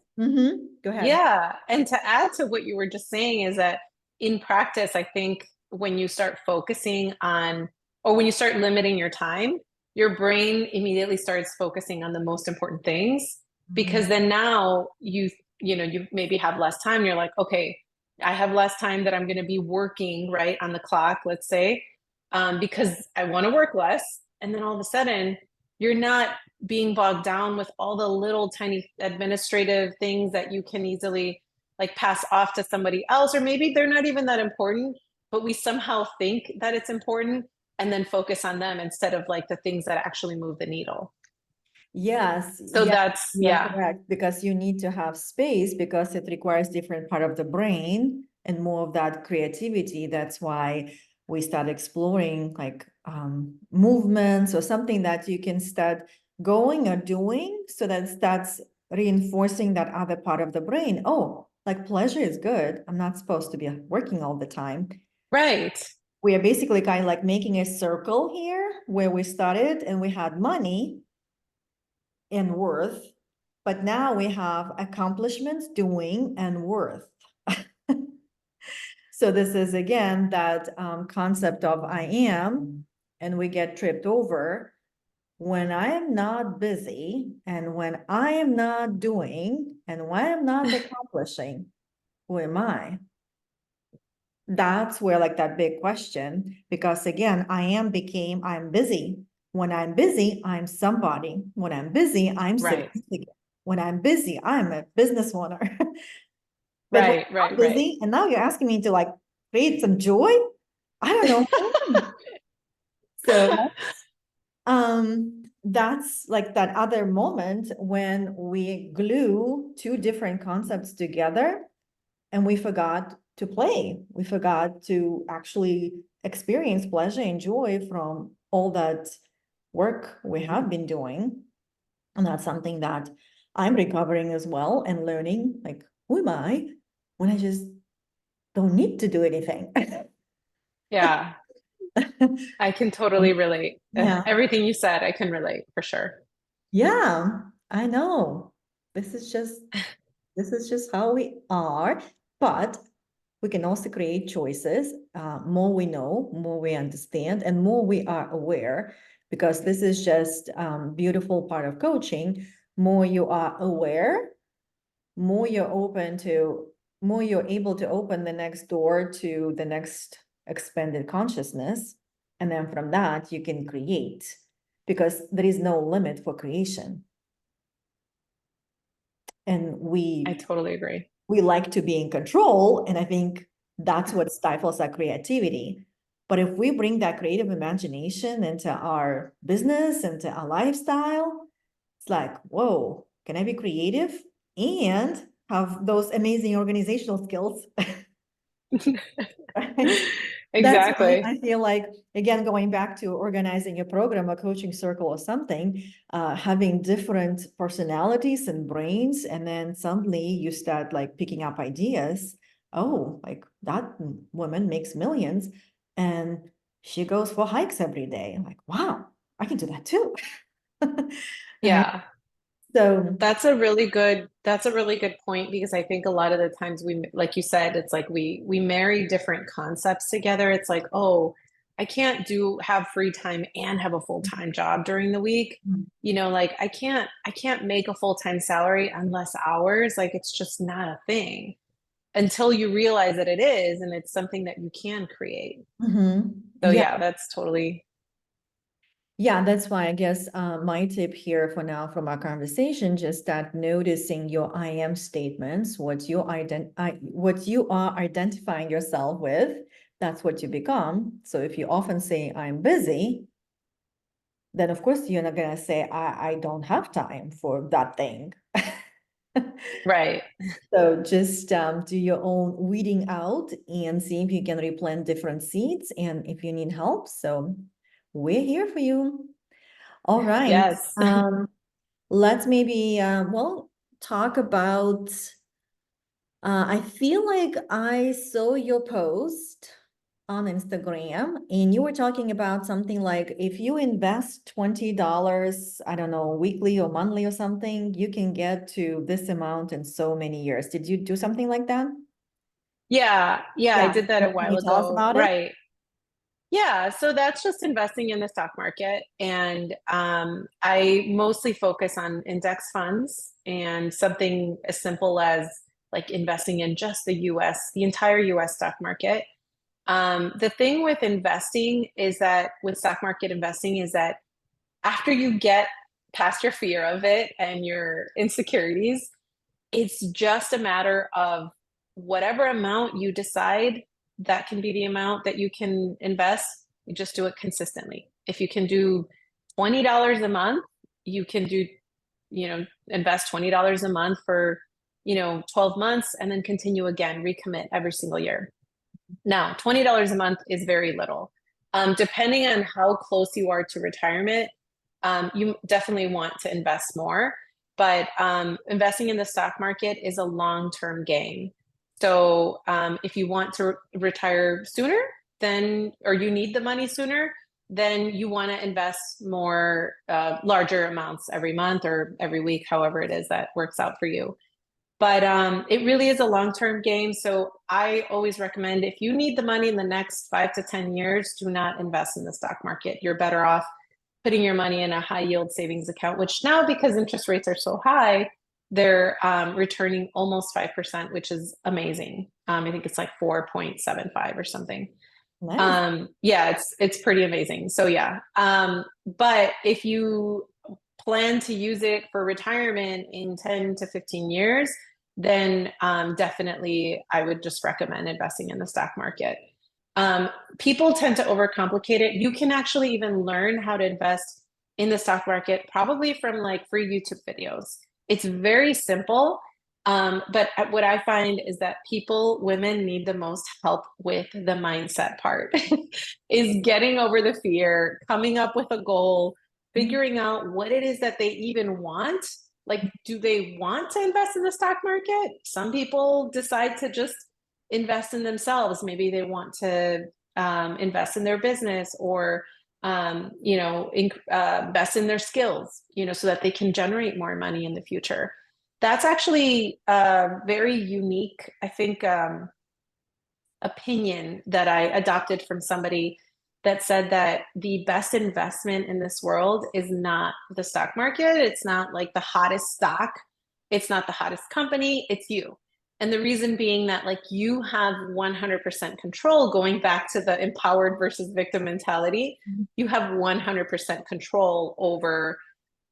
Go ahead. yeah. And to add to what you were just saying is that in practice, I think when you start focusing on, or when you start limiting your time, your brain immediately starts focusing on the most important things, because then now you maybe have less time. You're like, okay, I have less time that I'm going to be working right on the clock, let's say, because I want to work less. And then all of a sudden, you're not being bogged down with all the little tiny administrative things that you can easily like pass off to somebody else, or maybe they're not even that important, but we somehow think that it's important and then focus on them instead of like the things that actually move the needle. Yes, So yes, that's, you are yeah, correct, because you need to have space, because it requires different part of the brain and more of that creativity. That's why we start exploring like movements or something that you can start going or doing, so that starts reinforcing that other part of the brain. Oh, like pleasure is good. I'm not supposed to be working all the time. right. We are basically kind of like making a circle here where we started and we had money and worth, but now we have accomplishments, doing, and worth. So this is again that concept of I am, and we get tripped over when I am not busy, and when I am not doing, and when I'm not accomplishing. Who am I? That's where like that big question, because again, I am became I'm busy. When I'm busy, I'm somebody. When I'm busy, I'm Right. significant. When I'm busy, I'm a business owner. But when Right. I'm Right. Right. busy, and now you're asking me to like create some joy, I don't know who I am. So that's like that other moment when we glue two different concepts together, and we forgot to play. We forgot to actually experience pleasure and joy from all that work we have been doing. And that's something that I'm recovering as well, and learning like, who am I when I just don't need to do anything? Yeah. I can totally relate. Yeah. Everything you said, I can relate for sure. Yeah, I know. This is just how we are, but we can also create choices. More we know, more we understand, and more we are aware, because this is just beautiful part of coaching. More you are aware, more you're open to, more you're able to open the next door to the next expanded consciousness. And then from that, you can create, because there is no limit for creation. And I totally agree. we like to be in control, and I think that's what stifles our creativity. But if we bring that creative imagination into our business, into our lifestyle, it's like, whoa, can I be creative and have those amazing organizational skills? Right? That's why Exactly. I feel like, again, going back to organizing a program, a coaching circle or something, having different personalities and brains, and then suddenly you start like picking up ideas. Oh, like that woman makes millions and she goes for hikes every day. I'm like, wow, I can do that too. Right? Yeah. So, That's a really good point, because I think a lot of the times we, like you said, it's like we marry different concepts together. It's like, oh, I can't have free time and have a full-time job during the week. Like I can't make a full-time salary on less hours. Like it's just not a thing until you realize that it is, and it's something that you can create. So yeah. yeah, that's totally. Yeah, that's why I guess my tip here for now from our conversation, just start noticing your I am statements, what you are identifying yourself with, that's what you become. So if you often say I'm busy, then of course you're not gonna say I don't have time for that thing. Right. So just do your own weeding out and see if you can replant different seeds and if you need help. So we're here for you. All right. Yes. Let's maybe well talk about I feel like I saw your post on Instagram and you were talking about something like if you invest $20, I don't know, weekly or monthly or something, you can get to this amount in so many years. Did you do something like that? Yeah. Yeah. I Yeah. did that a Can while you tell us ago. about it? Right. Yeah, so that's just investing in the stock market. And I mostly focus on index funds and something as simple as like investing in just the US, the entire US stock market. The thing with investing is that with stock market investing is that after you get past your fear of it and your insecurities, it's just a matter of whatever amount you decide that can be the amount that you can invest, you just do it consistently. If you can do $20 a month, you can do, invest $20 a month for, 12 months and then continue again, recommit every single year. Now, $20 a month is very little. Depending on how close you are to retirement, you definitely want to invest more. But investing in the stock market is a long-term game. So if you want to retire sooner, then, or you need the money sooner, then you want to invest more, larger amounts every month or every week, however it is that works out for you. But it really is a long-term game. So I always recommend if you need the money in the next 5 to 10 years, do not invest in the stock market. You're better off putting your money in a high yield savings account, which now because interest rates are so high, they're returning almost 5%, which is amazing. I think it's like 4.75 or something. Nice. Yeah, it's pretty amazing. So yeah. But if you plan to use it for retirement in 10 to 15 years, then definitely I would just recommend investing in the stock market. People tend to overcomplicate it. You can actually even learn how to invest in the stock market, probably from like free YouTube videos. It's very simple. But what I find is that women need the most help with the mindset part, is getting over the fear, coming up with a goal, figuring out what it is that they even want. Like, do they want to invest in the stock market? Some people decide to just invest in themselves. Maybe they want to invest in their business or invest in their skills, so that they can generate more money in the future. That's actually a very unique, I think, opinion that I adopted from somebody that said that the best investment in this world is not the stock market. It's not like the hottest stock. It's not the hottest company. It's you. And the reason being that like you have 100% control, going back to the empowered versus victim mentality, you have 100% control over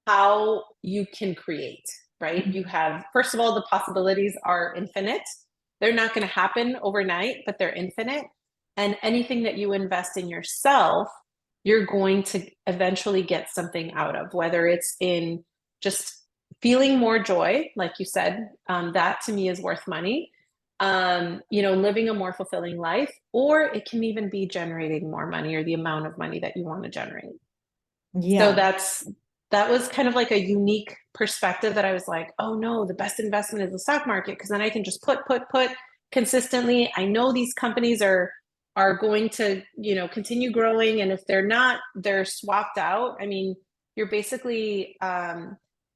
how you can create, right? You have, first of all, the possibilities are infinite. They're not going to happen overnight, but they're infinite. And anything that you invest in yourself, you're going to eventually get something out of, whether it's in just feeling more joy, like you said, that to me is worth money. Living a more fulfilling life, or it can even be generating more money or the amount of money that you want to generate. So Yeah. that was kind of like a unique perspective that I was like, oh no, the best investment is the stock market because then I can just put consistently. I know these companies are going to, continue growing, and if they're not, they're swapped out. I mean, you're basically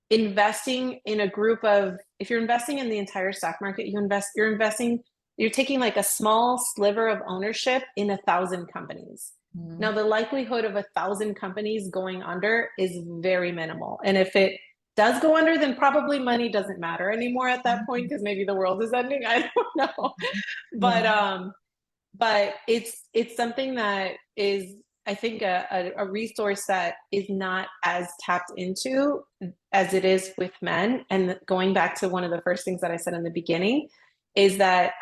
investing in a group of, if you're investing in the entire stock market, you're taking like a small sliver of ownership in 1,000 companies. Now, Mhm. the likelihood of 1,000 companies going under is very minimal. And if it does go under, then probably money doesn't matter anymore at that point because maybe the world is ending. I don't know. Yeah. But it's something that is, I think, a resource that is not as tapped into as it is with men. And going back to one of the first things that I said in the beginning is that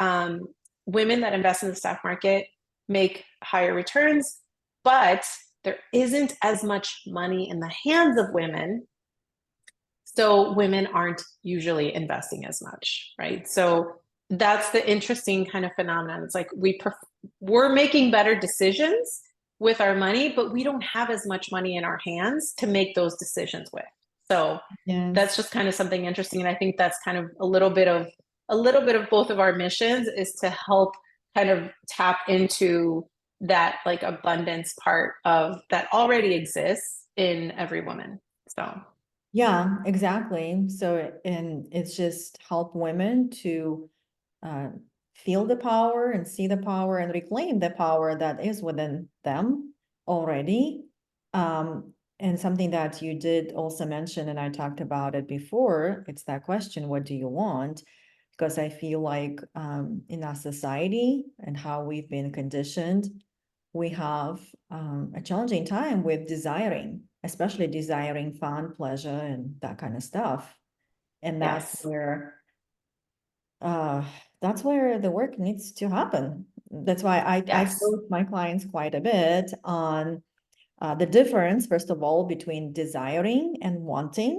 women that invest in the stock market make higher returns, but there isn't as much money in the hands of women. So women aren't usually investing as much, right? So that's the interesting kind of phenomenon. It's like we're making better decisions with our money, but we don't have as much money in our hands to make those decisions with. So that's Yes. just kind of something interesting. And I think that's kind of a little bit of both of our missions is to help kind of tap into that like abundance part of that already exists in every woman. So Yeah, exactly. So, and it's just help women to uh, feel the power and see the power and reclaim the power that is within them already. And something that you did also mention, and I talked about it before, it's that question, what do you want? Because I feel like in our society and how we've been conditioned, we have a challenging time with desiring, especially desiring fun, pleasure, and that kind of stuff. And yes. uh, that's where the work needs to happen. That's why I Yes. coach my clients quite a bit on the difference, first of all, between desiring and wanting,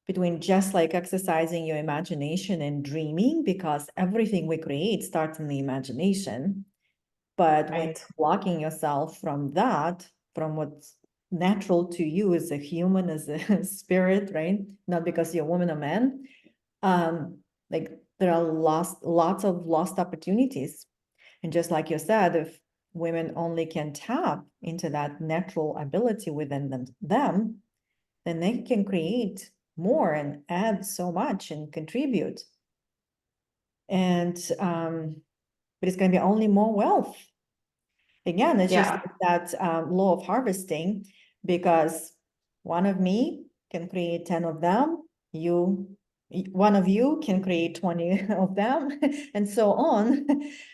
between just like exercising your imagination and dreaming, because everything we create starts in the imagination. But when Right. you're blocking yourself from that, from what's natural to you as a human, as a spirit, right? Not because you're a woman or man, like there are lots of lost opportunities. And just like you said, if women only can tap into that natural ability within them, then they can create more and add so much and contribute. And but it's going to be only more wealth. Again, it's just Yeah. that law of harvesting, because one of me can create 10 of them, one of you can create 20 of them, and so on.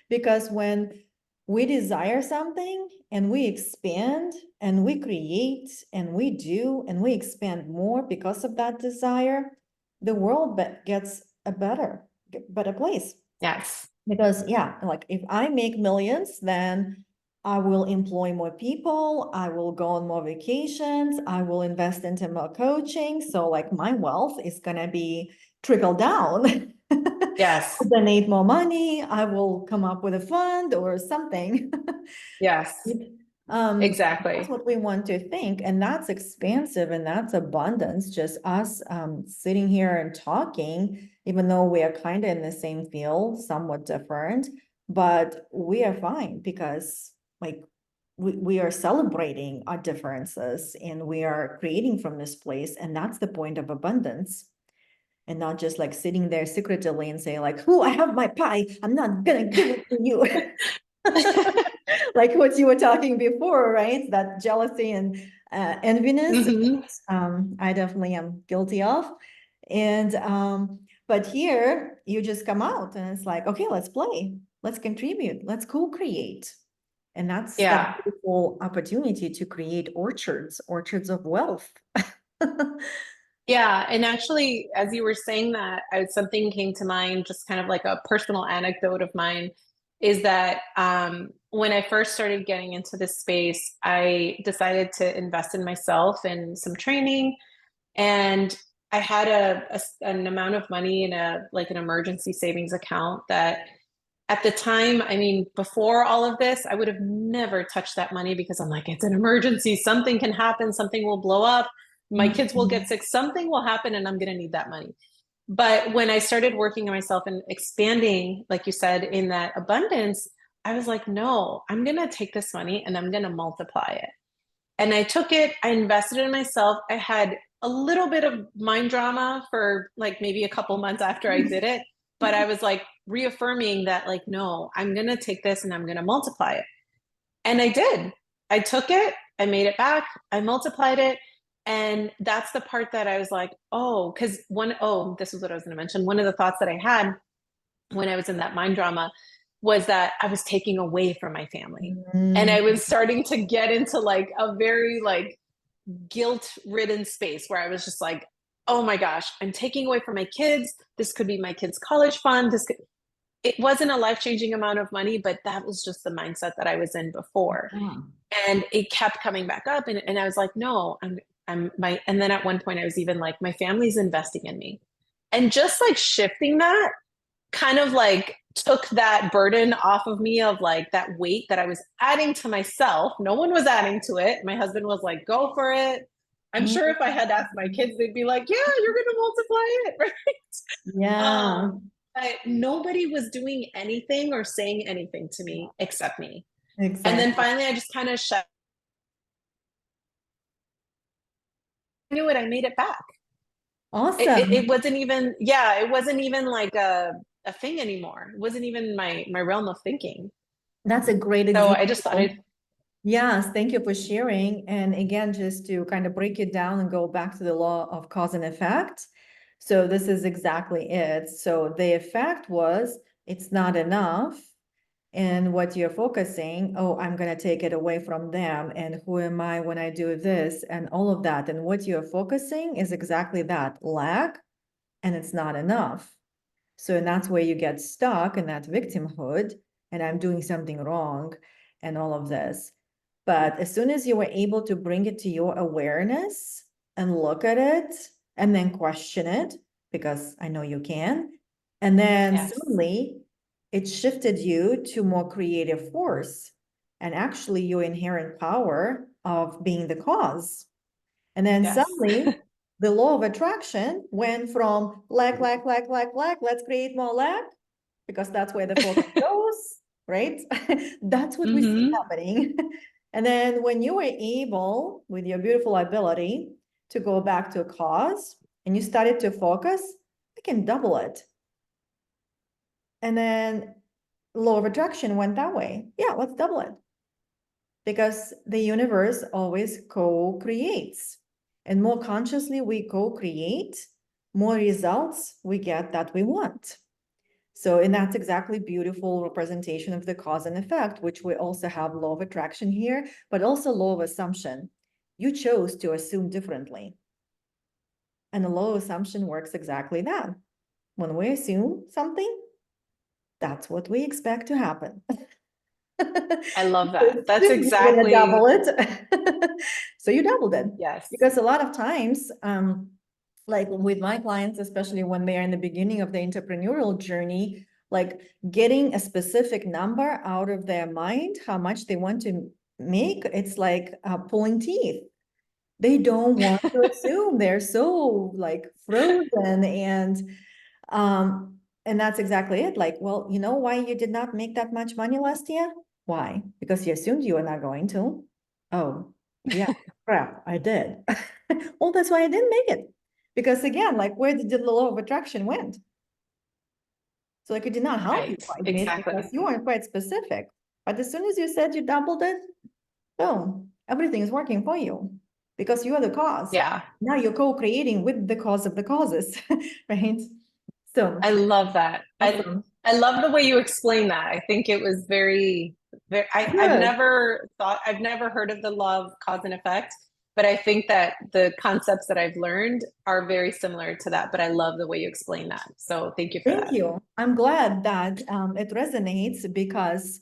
Because when we desire something and we expand and we create and we do and we expand more because of that desire, the world gets a better place. Yes. Because yeah, like if I make millions, then I will employ more people, I will go on more vacations, I will invest into more coaching. So like my wealth is gonna be trickle down. Yes. I'll donate more money, I will come up with a fund or something. Yes. That's Exactly. what we want to think, and that's expansive and that's abundance. Just us sitting here and talking, even though we are kind of in the same field, somewhat different, but we are fine because like we are celebrating our differences and we are creating from this place, and that's the point of abundance. And not just like sitting there secretively and say like, "Oh, I have my pie, I'm not gonna give it to you." Like what you were talking before, right? That jealousy and enviness, hmm I definitely am guilty of. And but here you just come out and it's like, okay, let's play, let's contribute, let's co-create. And that's that Yeah. beautiful opportunity to create orchards of wealth. Yeah. And actually, as you were saying that, something came to mind, just kind of like a personal anecdote of mine, is that when I first started getting into this space, I decided to invest in myself and some training. And I had an amount of money in a like an emergency savings account that at the time, I mean, before all of this, I would have never touched that money because I'm like, it's an emergency. Something can happen. Something will blow up. My kids will get Mhm. sick. Something will happen and I'm going to need that money. But when I started working on myself and expanding, like you said, in that abundance, I was like, no, I'm going to take this money and I'm going to multiply it. And I took it, I invested in myself. I had a little bit of mind drama for like maybe a couple months after I did it, but I was like reaffirming that, like, no, I'm going to take this and I'm going to multiply it. And I did. I took it, I made it back, I multiplied it. And that's the part that I was like, oh, because this is what I was going to mention. One of the thoughts that I had when I was in that mind drama was that I was taking away from my family. And I was starting to get into like a very like guilt ridden space where I was just like, oh my gosh, I'm taking away from my kids. This could be my kids' college fund. It wasn't a life changing amount of money, but that was just the mindset that I was in before. Yeah. And it kept coming back up. And I was like, no, and then at one point I was even like, my family's investing in me. And just like shifting that kind of like took that burden off of me of like that weight that I was adding to myself. No one was adding to it. My husband was like, go for it. I'm Mm, sure if I had asked my kids, they'd be like, yeah, you're going to multiply it. Right. yeah, But nobody was doing anything or saying anything to me except me. And then exactly. finally, I just kind of shut. I knew it. I made it back. It Awesome. wasn't even, yeah, it wasn't even like a thing anymore. It wasn't even my realm of thinking. That's a great So I just thought example. I'd, Yes, thank you for sharing. And again, just to kind of break it down and go back to the law of cause and effect. So this is exactly it. So the effect was it's not enough. And what you're focusing, oh, I'm going to take it away from them. And who am I when I do this and all of that? And what you're focusing is exactly that lack, and it's not enough. So and that's where you get stuck in that victimhood, and I'm doing something wrong and all of this. But as soon as you were able to bring it to your awareness and look at it and then question it, because I know you can, and then yes, suddenly it shifted you to more creative force and actually your inherent power of being the cause. And then yes. suddenly the law of attraction went from lack, let's create more lack, because that's where the focus goes, right? That's what we see Hmm. happening. And then when you were able, with your beautiful ability, to go back to a cause and you started to focus, I can double it. And then law of attraction went that way. Yeah, let's double it. Because the universe always co-creates. And more consciously we co-create, more results we get that we want. So, and that's exactly beautiful representation of the cause and effect, which we also have law of attraction here, but also law of assumption. You chose to assume differently. And the law of assumption works exactly that. When we assume something, that's what we expect to happen. I love You that. That's assume you're gonna double exactly, it. So you doubled it. yes. Because a lot of times, like with my clients, especially when they are in the beginning of the entrepreneurial journey, like getting a specific number out of their mind, how much they want to make, it's like pulling teeth. They don't want to assume. They're so like frozen and that's exactly it. Like, well, you know why you did not make that much money last year? Why? Because you assumed you were not going to. Oh, yeah, crap, I did. Well, that's why I didn't make it. Because again, like where did the law of attraction went? So like it did not help you Right, quite a bit because exactly. you weren't quite specific. But as soon as you said you doubled it, boom, everything is working for you because you are the cause. Yeah. Now you're co-creating with the cause of the causes, right? So I love that. awesome. I love the way you explain that. I think it was very, I've Good. I've never heard of the law of cause and effect, but I think that the concepts that I've learned are very similar to that. But I love the way you explain that. So thank you for Thank that. you. I'm glad that it resonates because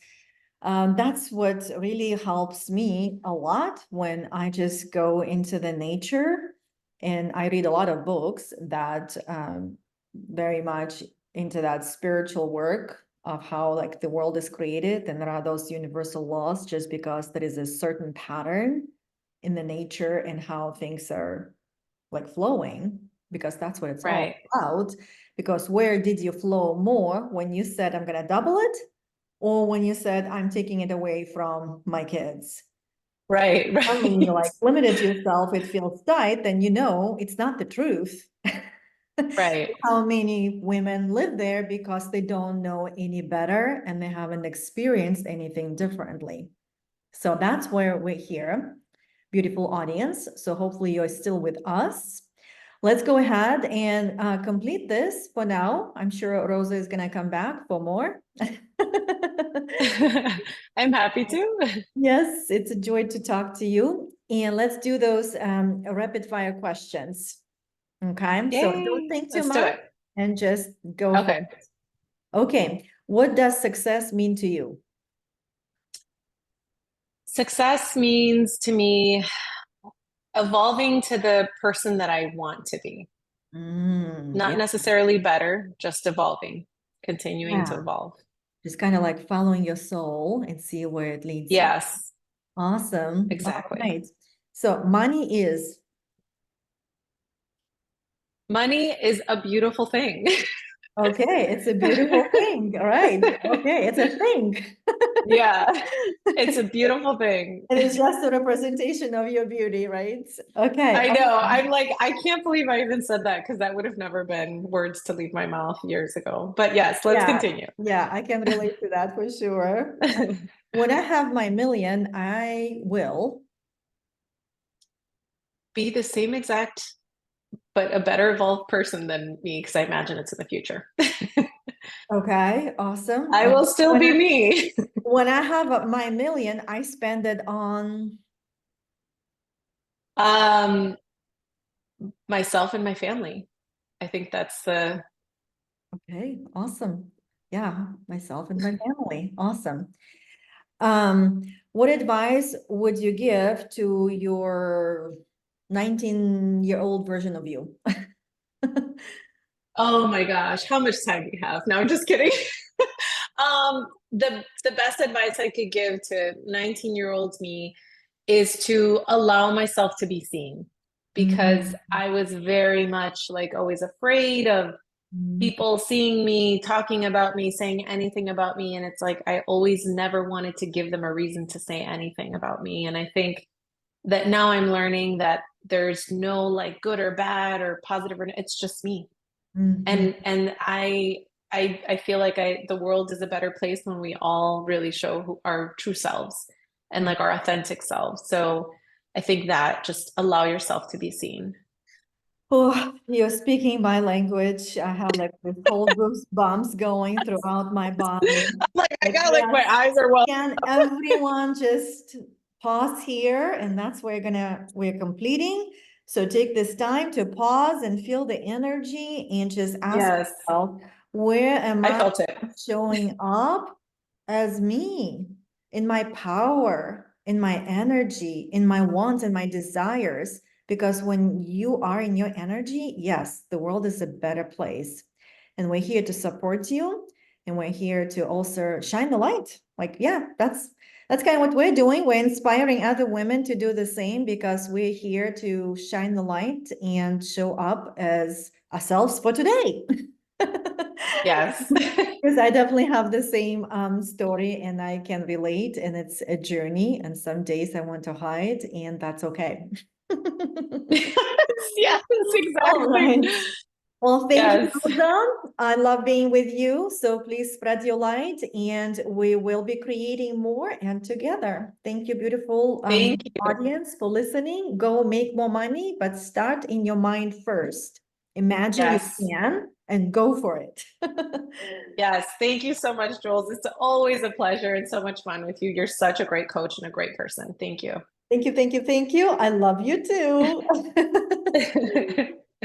that's what really helps me a lot when I just go into the nature and I read a lot of books that very much into that spiritual work of how like the world is created and there are those universal laws just because there is a certain pattern in the nature and how things are like flowing because that's what it's all Right. about. Because where did you flow more when you said, I'm going to double it? Or when you said, I'm taking it away from my kids? Right. When you Right. like limited yourself, it feels tight, then you know it's not the truth. Right. How many women live there because they don't know any better and they haven't experienced anything differently. So that's where we're here, beautiful audience. So hopefully you're still with us. Let's go ahead and complete this for now. I'm sure Rosa is going to come back for more. I'm happy to. Yes, it's a joy to talk to you. And let's do those rapid fire questions. Okay, so don't Yay. think too Let's do much it. and just go for Okay. it. Okay, what does success mean to you? Success means to me evolving to the person that I want to be. Yeah, Not necessarily better, just evolving, continuing to yeah. evolve. Just kind of like following your soul and see where it leads you. Yes, Awesome. All exactly. right. So money is Money is a beautiful thing. okay. It's a beautiful thing. All right. Okay. It's a thing. Yeah, it's a beautiful thing. And it's just a representation of your beauty, right? Okay. I know. Awesome. I'm like, I can't believe I even said that because that would have never been words to leave my mouth years ago. But yes, let's Yeah. continue. Yeah. I can relate to that for sure. When I have my million, I will. Be the same exact, but a better evolved person than me because I imagine it's in the future. Okay. Awesome. I And will still be me. when I have my million, I spend it on. Um, myself and my family. I think that's the Okay. Awesome. Yeah. Myself and my family. Awesome. What advice would you give to your 19-year-old version of you? oh my gosh, how much time do you have? No, I'm just kidding. The best advice I could give to 19-year-old me is to allow myself to be seen because Mm, I was very much like always afraid of mm, people seeing me, talking about me, saying anything about me. And it's like I always never wanted to give them a reason to say anything about me. And I think that now I'm learning that there's no like good or bad or positive or it's just me. mhm. And I feel like the world is a better place when we all really show our true selves and like our authentic selves. So I think that just allow yourself to be seen. Oh, you're speaking my language. I have like this whole goosebumps going throughout my body. I'm like I Like, got like my yes, eyes are well. can everyone just pause here? And that's where we're completing. So take this time to pause and feel the energy and just ask Yes, yourself, where am I I felt it. showing up as me in my power, in my energy, in my wants and my desires? Because when you are in your energy, yes, the world is a better place. And we're here to support you. And we're here to also shine the light. Like, yeah, that's kind of what we're doing. We're inspiring other women to do the same because we're here to shine the light and show up as ourselves for today. Yes. Because I definitely have the same story and I can relate, and it's a journey. And some days I want to hide, and that's okay. Yes, All exactly. right. Well, thank you, Yes. Rosa. I love being with you. So please spread your light, and we will be creating more and together. Thank you, beautiful Thank you. audience, for listening. Go make more money, but start in your mind first. Imagine you Yes. can and go for it. Yes. Thank you so much, Jules. It's always a pleasure and so much fun with you. You're such a great coach and a great person. Thank you. Thank you, thank you, thank you. I love you too.